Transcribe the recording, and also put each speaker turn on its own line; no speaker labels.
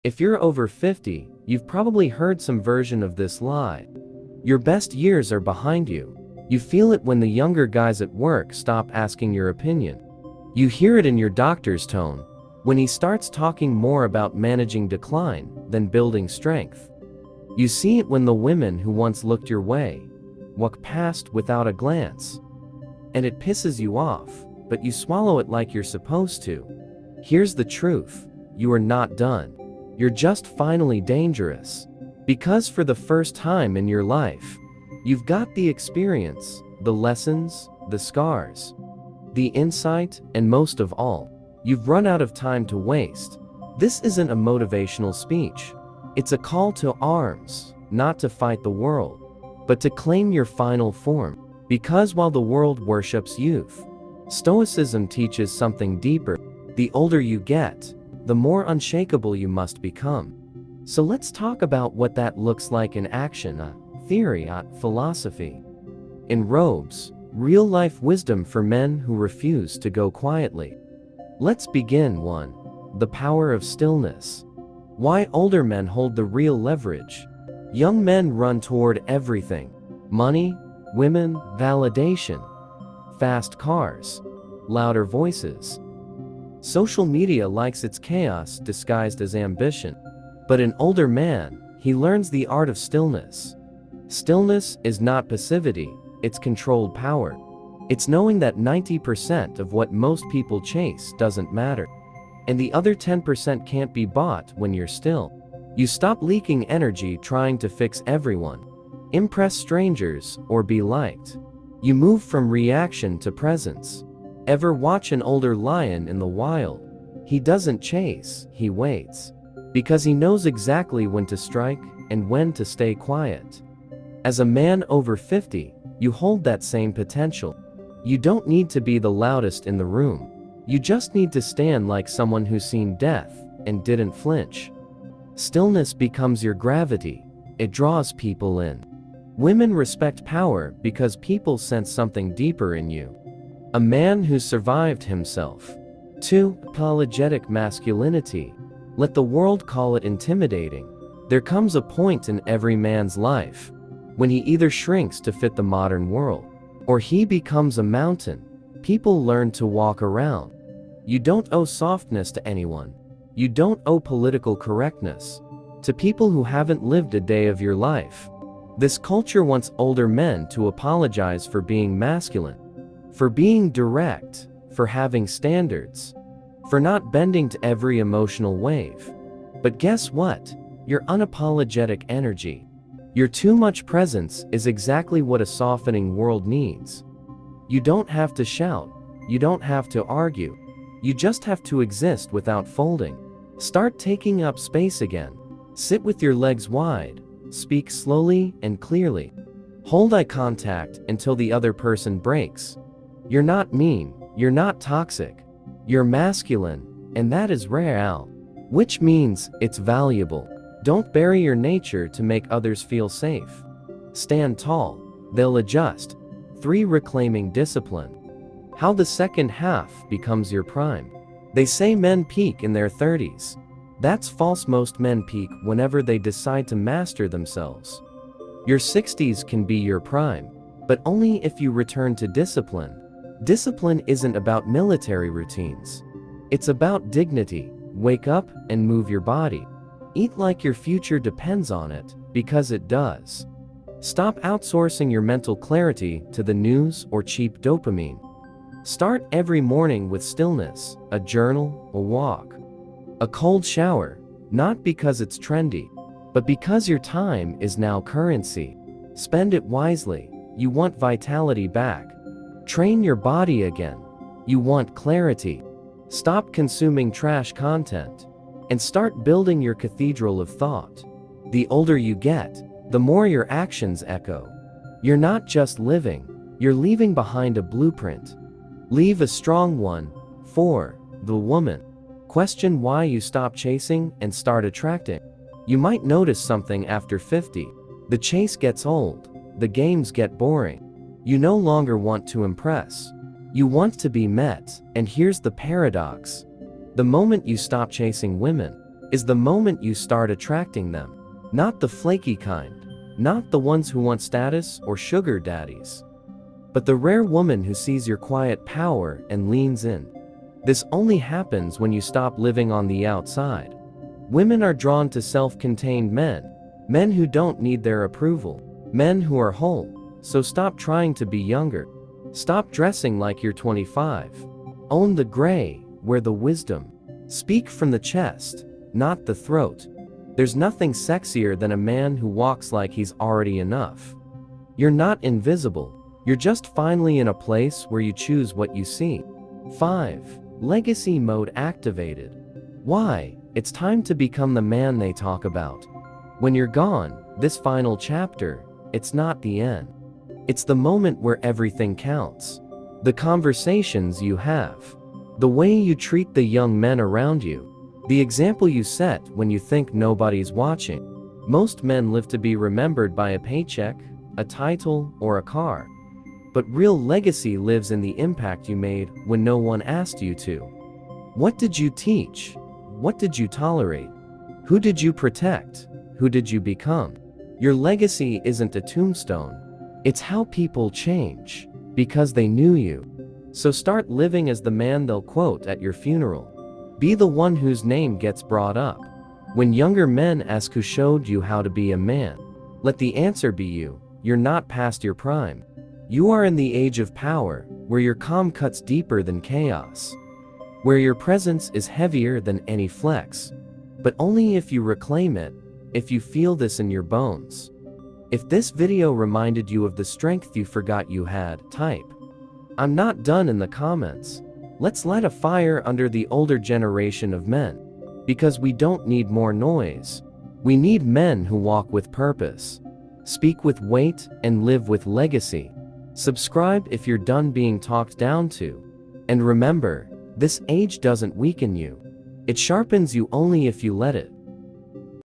If you're over 50, you've probably heard some version of this lie. Your best years are behind you. You feel it when the younger guys at work stop asking your opinion. You hear it in your doctor's tone, when he starts talking more about managing decline than building strength. You see it when the women who once looked your way walk past without a glance. And it pisses you off, but you swallow it like you're supposed to. Here's the truth: you are not done. You're just finally dangerous. Because for the first time in your life, you've got the experience, the lessons, the scars, the insight, and most of all, you've run out of time to waste. This isn't a motivational speech. It's a call to arms, not to fight the world, but to claim your final form. Because while the world worships youth, Stoicism teaches something deeper. The older you get, the more unshakable you must become. So let's talk about what that looks like in action, a theory, a philosophy. In robes, real-life wisdom for men who refuse to go quietly. Let's begin. 1. The power of stillness. Why older men hold the real leverage. Young men run toward everything: money, women, validation, fast cars, louder voices. Social media likes its chaos disguised as ambition. But an older man, he learns the art of stillness. Stillness is not passivity, it's controlled power. It's knowing that 90% of what most people chase doesn't matter. And the other 10% can't be bought when you're still. You stop leaking energy trying to fix everyone, impress strangers, or be liked. You move from reaction to presence. Ever watch an older lion in the wild? He doesn't chase, he waits. Because he knows exactly when to strike and when to stay quiet. As a man over 50, you hold that same potential. You don't need to be the loudest in the room. You just need to stand like someone who's seen death and didn't flinch. Stillness becomes your gravity. It draws people in. Women respect power because people sense something deeper in you. A man who survived himself. 2. Apologetic masculinity. Let the world call it intimidating. There comes a point in every man's life when he either shrinks to fit the modern world, or he becomes a mountain people learn to walk around. You don't owe softness to anyone. You don't owe political correctness to people who haven't lived a day of your life. This culture wants older men to apologize for being masculine, for being direct, for having standards, for not bending to every emotional wave. But guess what? Your unapologetic energy, your too much presence is exactly what a softening world needs. You don't have to shout. You don't have to argue. You just have to exist without folding. Start taking up space again. Sit with your legs wide. Speak slowly and clearly. Hold eye contact until the other person breaks. You're not mean. You're not toxic. You're masculine, and that is real, which means it's valuable. Don't bury your nature to make others feel safe. Stand tall. They'll adjust. 3. Reclaiming discipline. How the second half becomes your prime. They say men peak in their 30s. That's false. Most men peak whenever they decide to master themselves. Your 60s can be your prime, but only if you return to discipline. Discipline isn't about military routines. It's about dignity. Wake up and move your body. Eat like your future depends on it, because it does. Stop outsourcing your mental clarity to the news or cheap dopamine. Start every morning with stillness, a journal, a walk, a cold shower, not because it's trendy, but because your time is now currency. Spend it wisely. You want vitality back. Train your body again. You want clarity. Stop consuming trash content and start building your cathedral of thought. The older you get, the more your actions echo. You're not just living, you're leaving behind a blueprint. Leave a strong one. 4. The woman. Question why you stop chasing and start attracting. You might notice something after 50. The chase gets old. The games get boring. You no longer want to impress. You want to be met, and here's the paradox. The moment you stop chasing women, is the moment you start attracting them. Not the flaky kind, not the ones who want status or sugar daddies, but the rare woman who sees your quiet power and leans in. This only happens when you stop living on the outside. Women are drawn to self-contained men, men who don't need their approval, men who are whole. So stop trying to be younger. Stop dressing like you're 25. Own the gray, wear the wisdom. Speak from the chest, not the throat. There's nothing sexier than a man who walks like he's already enough. You're not invisible. You're just finally in a place where you choose what you see. 5. Legacy mode activated. Why? It's time to become the man they talk about. When you're gone, this final chapter, it's not the end. It's the moment where everything counts. The conversations you have, the way you treat the young men around you, the example you set when you think nobody's watching. Most men live to be remembered by a paycheck, a title, or a car. But real legacy lives in the impact you made when no one asked you to. What did you teach? What did you tolerate? Who did you protect? Who did you become? Your legacy isn't a tombstone. It's how people change because they knew you. So start living as the man they'll quote at your funeral. Be the one whose name gets brought up. When younger men ask who showed you how to be a man, let the answer be you. You're not past your prime. You are in the age of power, where your calm cuts deeper than chaos, where your presence is heavier than any flex. But only if you reclaim it, if you feel this in your bones. If this video reminded you of the strength you forgot you had, type "I'm not done" in the comments. Let's light a fire under the older generation of men. Because we don't need more noise. We need men who walk with purpose, speak with weight, and live with legacy. Subscribe if you're done being talked down to. And remember, this age doesn't weaken you. It sharpens you only if you let it.